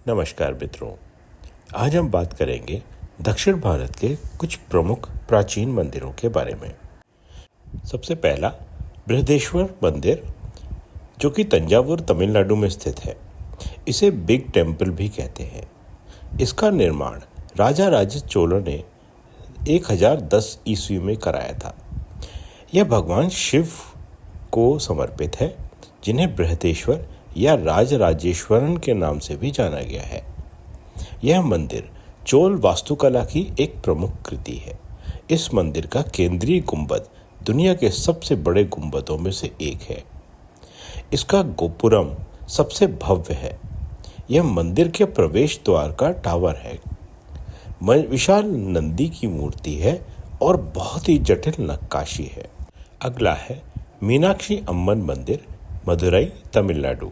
नमस्कार मित्रों, आज हम बात करेंगे दक्षिण भारत के कुछ प्रमुख प्राचीन मंदिरों के बारे में। सबसे पहला बृहदेश्वर मंदिर, जो कि तंजावुर तमिलनाडु में स्थित है। इसे बिग टेम्पल भी कहते हैं। इसका निर्माण राजा राज चोल ने 1010 ईस्वी में कराया था। यह भगवान शिव को समर्पित है, जिन्हें बृहदेश्वर या राजराजेश्वरन के नाम से भी जाना गया है। यह मंदिर चोल वास्तुकला की एक प्रमुख कृति है। इस मंदिर का केंद्रीय गुंबद दुनिया के सबसे बड़े गुंबदों में से एक है। इसका गोपुरम सबसे भव्य है। यह मंदिर के प्रवेश द्वार का टावर है। विशाल नंदी की मूर्ति है और बहुत ही जटिल नक्काशी है। अगला है मीनाक्षी अम्मन मंदिर, मदुरई, तमिलनाडु।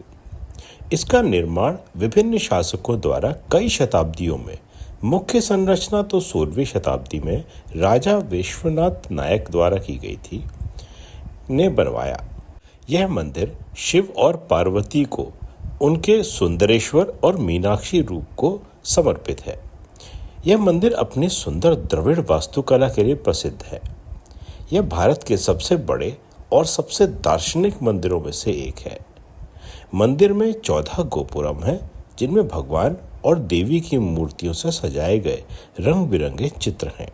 इसका निर्माण विभिन्न शासकों द्वारा कई शताब्दियों में, मुख्य संरचना तो 16वीं शताब्दी में राजा विश्वनाथ नायक द्वारा की गई थी, ने बनवाया। यह मंदिर शिव और पार्वती को उनके सुंदरेश्वर और मीनाक्षी रूप को समर्पित है। यह मंदिर अपनी सुंदर द्रविड़ वास्तुकला के लिए प्रसिद्ध है। यह भारत के सबसे बड़े और सबसे दार्शनिक मंदिरों में से एक है। मंदिर में 14 गोपुरम हैं, जिनमें भगवान और देवी की मूर्तियों से सजाए गए रंग बिरंगे चित्र हैं।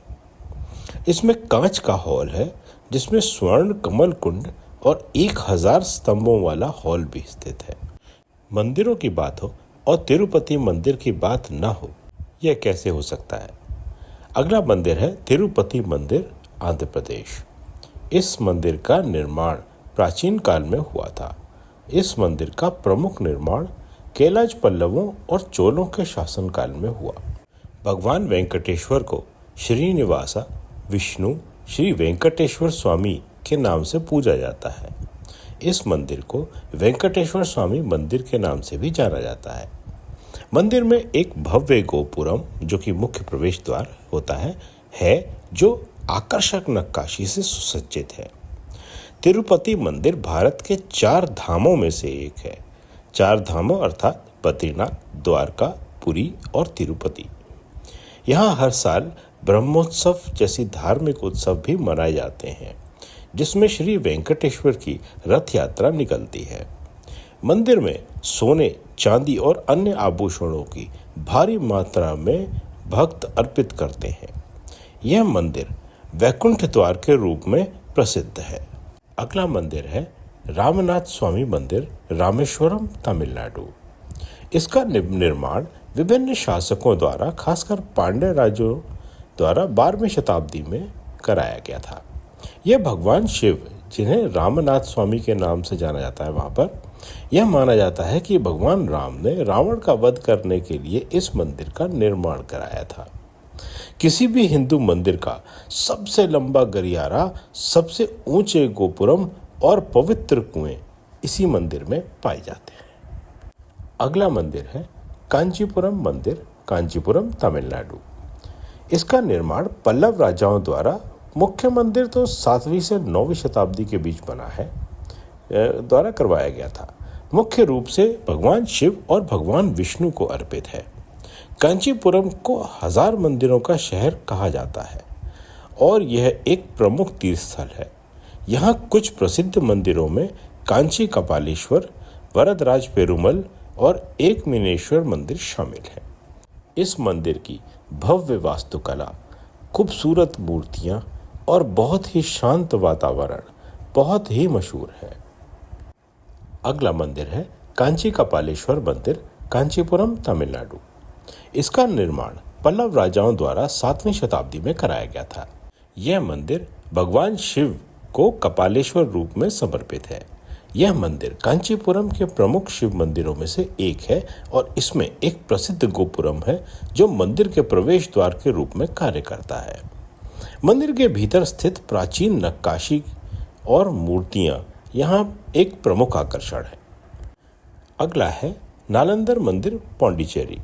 इसमें कांच का हॉल है, जिसमें स्वर्ण कमल कुंड और 1000 स्तंभों वाला हॉल भी स्थित है। मंदिरों की बात हो और तिरुपति मंदिर की ना हो, यह कैसे हो सकता है? अगला मंदिर है तिरुपति मंदिर, आंध्र प्रदेश। इस मंदिर का निर्माण प्राचीन काल में हुआ था। इस मंदिर का प्रमुख निर्माण केलाज पल्लवों और चोलों के शासनकाल में हुआ। भगवान वेंकटेश्वर को श्रीनिवासा विष्णु श्री वेंकटेश्वर स्वामी के नाम से पूजा जाता है। इस मंदिर को वेंकटेश्वर स्वामी मंदिर के नाम से भी जाना जाता है। मंदिर में एक भव्य गोपुरम, जो कि मुख्य प्रवेश द्वार होता है जो आकर्षक नक्काशी से सुसज्जित है। तिरुपति मंदिर भारत के 4 धामों में से एक है। 4 धामों अर्थात बद्रीनाथ, द्वारका, पुरी और तिरुपति। यहाँ हर साल ब्रह्मोत्सव जैसी धार्मिक उत्सव भी मनाए जाते हैं, जिसमें श्री वेंकटेश्वर की रथ यात्रा निकलती है। मंदिर में सोने, चांदी और अन्य आभूषणों की भारी मात्रा में भक्त अर्पित करते हैं। यह मंदिर वैकुंठ द्वार के रूप में प्रसिद्ध है। अगला मंदिर है रामनाथ स्वामी मंदिर, रामेश्वरम, तमिलनाडु। इसका निर्माण विभिन्न शासकों द्वारा, खासकर पांड्य राज्यों द्वारा 12वीं शताब्दी में कराया गया था। यह भगवान शिव, जिन्हें रामनाथ स्वामी के नाम से जाना जाता है, वहाँ पर यह माना जाता है कि भगवान राम ने रावण का वध करने के लिए इस मंदिर का निर्माण कराया था। किसी भी हिंदू मंदिर का सबसे लंबा गलियारा, सबसे ऊंचे गोपुरम और पवित्र कुएं इसी मंदिर में पाए जाते हैं। अगला मंदिर है कांचीपुरम मंदिर, कांचीपुरम, तमिलनाडु। इसका निर्माण पल्लव राजाओं द्वारा, मुख्य मंदिर तो 7वीं से 9वीं शताब्दी के बीच बना है, द्वारा करवाया गया था। मुख्य रूप से भगवान शिव और भगवान विष्णु को अर्पित है। कांचीपुरम को 1000 मंदिरों का शहर कहा जाता है और यह एक प्रमुख तीर्थ स्थल है। यहाँ कुछ प्रसिद्ध मंदिरों में कांची कपालेश्वर, वरदराज पेरुमल और एक मीनेश्वर मंदिर शामिल है। इस मंदिर की भव्य वास्तुकला, खूबसूरत मूर्तियाँ और बहुत ही शांत वातावरण बहुत ही मशहूर है। अगला मंदिर है कांची कपालेश्वर मंदिर, कांचीपुरम, तमिलनाडु। इसका निर्माण पल्लव राजाओं द्वारा 7वीं शताब्दी में कराया गया था। यह मंदिर भगवान शिव को कपालेश्वर रूप में समर्पित है। यह मंदिर कांचीपुरम के प्रमुख शिव मंदिरों में से एक है और इसमें एक प्रसिद्ध गोपुरम है, जो मंदिर के प्रवेश द्वार के रूप में कार्य करता है। मंदिर के भीतर स्थित प्राचीन नक्काशी और मूर्तियां यहाँ एक प्रमुख आकर्षण है। अगला है नालंदर मंदिर, पौंडीचेरी।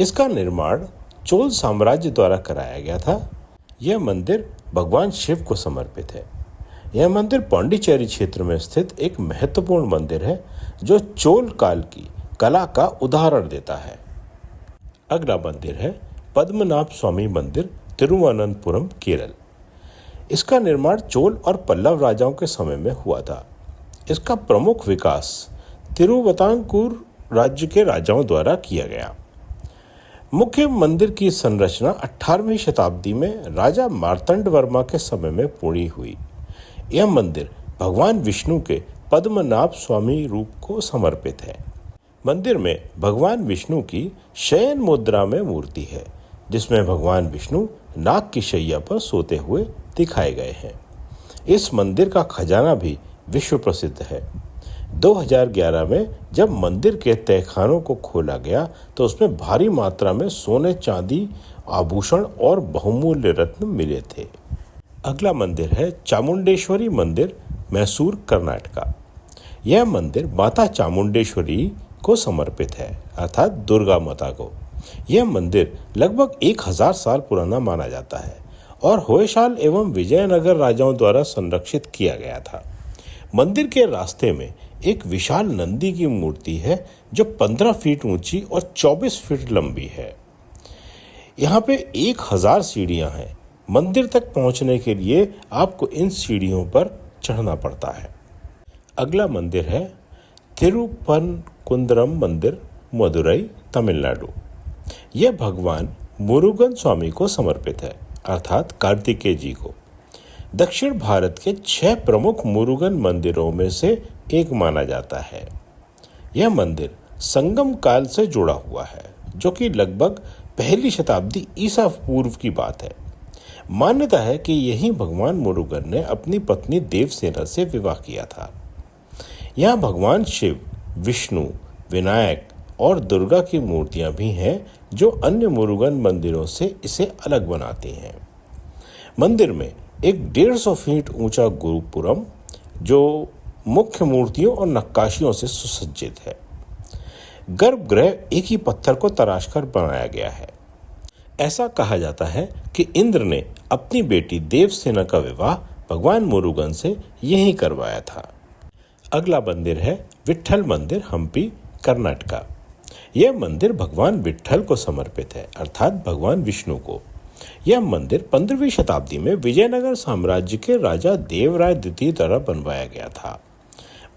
इसका निर्माण चोल साम्राज्य द्वारा कराया गया था। यह मंदिर भगवान शिव को समर्पित है। यह मंदिर पौंडीचेरी क्षेत्र में स्थित एक महत्वपूर्ण मंदिर है, जो चोल काल की कला का उदाहरण देता है। अगला मंदिर है पद्मनाभ स्वामी मंदिर, तिरुवनंतपुरम, केरल। इसका निर्माण चोल और पल्लव राजाओं के समय में हुआ था। इसका प्रमुख विकास तिरुवितांकूर राज्य के राजाओं द्वारा किया गया। मुख्य मंदिर की संरचना 18वीं शताब्दी में राजा मार्तंड वर्मा के समय में पूरी हुई। यह मंदिर भगवान विष्णु के पद्मनाभ स्वामी रूप को समर्पित है। मंदिर में भगवान विष्णु की शयन मुद्रा में मूर्ति है, जिसमें भगवान विष्णु नाग की शैया पर सोते हुए दिखाए गए हैं। इस मंदिर का खजाना भी विश्व प्रसिद्ध है। 2011 में जब मंदिर के तहखानों को खोला गया तो उसमें भारी मात्रा में सोने, चांदी, आभूषण और बहुमूल्य रत्न मिले थे। अगला मंदिर है चामुंडेश्वरी मंदिर, मैसूर, कर्नाटका। यह मंदिर माता चामुंडेश्वरी को समर्पित है, अर्थात दुर्गा माता को। यह मंदिर लगभग 1000 साल पुराना माना जाता है और होयसाल एवं विजयनगर राजाओं द्वारा संरक्षित किया गया था। मंदिर के रास्ते में एक विशाल नंदी की मूर्ति है जो 15 फीट ऊंची और 24 फीट लंबी है। यहाँ पे 1000 सीढ़ियाँ हैं। मंदिर तक पहुँचने के लिए आपको इन सीढ़ियों पर चढ़ना पड़ता है। अगला मंदिर है तिरुपनकुंद्रम मंदिर, मदुरई, तमिलनाडु। यह भगवान मुरुगन स्वामी को समर्पित है, अर्थात कार्तिकेय जी को। दक्षिण भारत के 6 प्रमुख मुरुगन मंदिरों में से एक माना जाता है। यह मंदिर संगम काल से जुड़ा हुआ है, जो कि लगभग 1ली शताब्दी ईसा पूर्व की बात है। मान्यता है कि यही भगवान मुरुगन ने अपनी पत्नी देवसेना से विवाह किया था। यहाँ भगवान शिव, विष्णु, विनायक और दुर्गा की मूर्तियां भी हैं, जो अन्य मुरुगन मंदिरों से इसे अलग बनाती हैं। मंदिर में एक 150 फीट ऊंचा गोपुरम, जो मुख्य मूर्तियों और नक्काशियों से सुसज्जित है। गर्भगृह एक ही पत्थर को तराशकर बनाया गया है। ऐसा कहा जाता है कि इंद्र ने अपनी बेटी देवसेना का विवाह भगवान मुरुगन से यहीं करवाया था। अगला मंदिर है विट्ठल मंदिर, हम्पी, कर्नाटका। यह मंदिर भगवान विट्ठल को समर्पित है, अर्थात भगवान विष्णु को। यह मंदिर 15वीं शताब्दी में विजयनगर साम्राज्य के राजा देवराय द्वितीय द्वारा बनवाया गया था।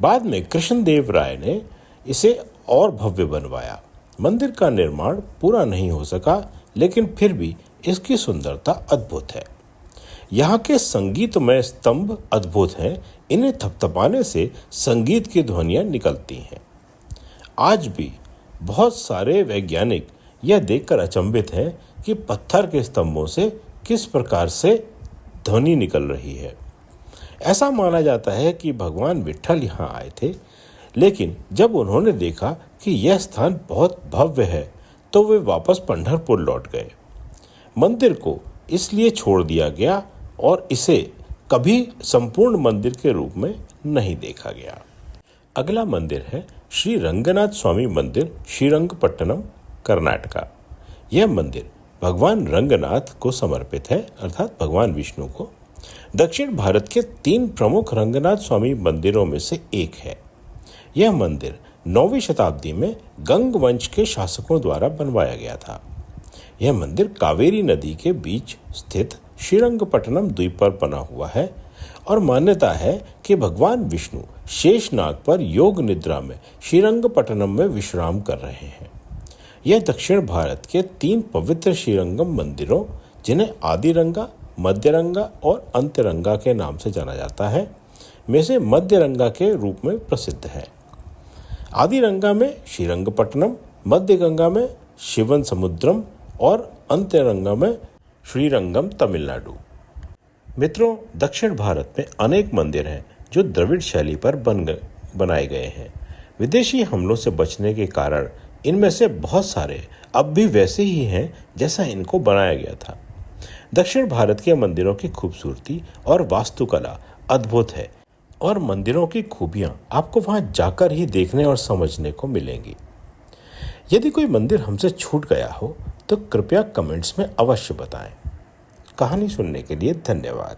बाद में कृष्णदेव राय ने इसे और भव्य बनवाया। मंदिर का निर्माण पूरा नहीं हो सका, लेकिन फिर भी इसकी सुंदरता अद्भुत है। यहाँ के संगीतमय स्तंभ अद्भुत हैं। इन्हें थपथपाने से संगीत की ध्वनियाँ निकलती हैं। आज भी बहुत सारे वैज्ञानिक यह देखकर अचंभित हैं कि पत्थर के स्तंभों से किस प्रकार से ध्वनि निकल रही है। ऐसा माना जाता है कि भगवान विट्ठल यहाँ आए थे, लेकिन जब उन्होंने देखा कि यह स्थान बहुत भव्य है तो वे वापस पंढरपुर लौट गए। मंदिर को इसलिए छोड़ दिया गया और इसे कभी संपूर्ण मंदिर के रूप में नहीं देखा गया। अगला मंदिर है श्री रंगनाथ स्वामी मंदिर, श्रीरंगपट्टनम, कर्नाटका। यह मंदिर भगवान रंगनाथ को समर्पित है, अर्थात भगवान विष्णु को। दक्षिण भारत के 3 प्रमुख रंगनाथ स्वामी मंदिरों में से एक है। यह मंदिर 9वीं शताब्दी में गंग वंश के शासकों द्वारा बनवाया गया था। यह मंदिर कावेरी नदी के बीच स्थित श्रीरंगपट्टनम द्वीप पर बना हुआ है और मान्यता है कि भगवान विष्णु शेषनाग पर योग निद्रा में श्रीरंगपट्टनम में विश्राम कर रहे हैं। यह दक्षिण भारत के 3 पवित्र श्रीरंगम मंदिरों, जिन्हें आदिरंगा, मध्यरंगा और अंत्यरंगा के नाम से जाना जाता है, में से मध्यरंगा के रूप में प्रसिद्ध है। आदिरंगा में श्रीरंगपट्टनम, मध्य गंगा में शिवन समुद्रम और अंत्यरंगा में श्रीरंगम, तमिलनाडु। मित्रों, दक्षिण भारत में अनेक मंदिर हैं जो द्रविड़ शैली पर बनाए गए हैं। विदेशी हमलों से बचने के कारण इनमें से बहुत सारे अब भी वैसे ही हैं जैसा इनको बनाया गया था। दक्षिण भारत के मंदिरों की खूबसूरती और वास्तुकला अद्भुत है और मंदिरों की खूबियां आपको वहां जाकर ही देखने और समझने को मिलेंगी। यदि कोई मंदिर हमसे छूट गया हो तो कृपया कमेंट्स में अवश्य बताएं। कहानी सुनने के लिए धन्यवाद।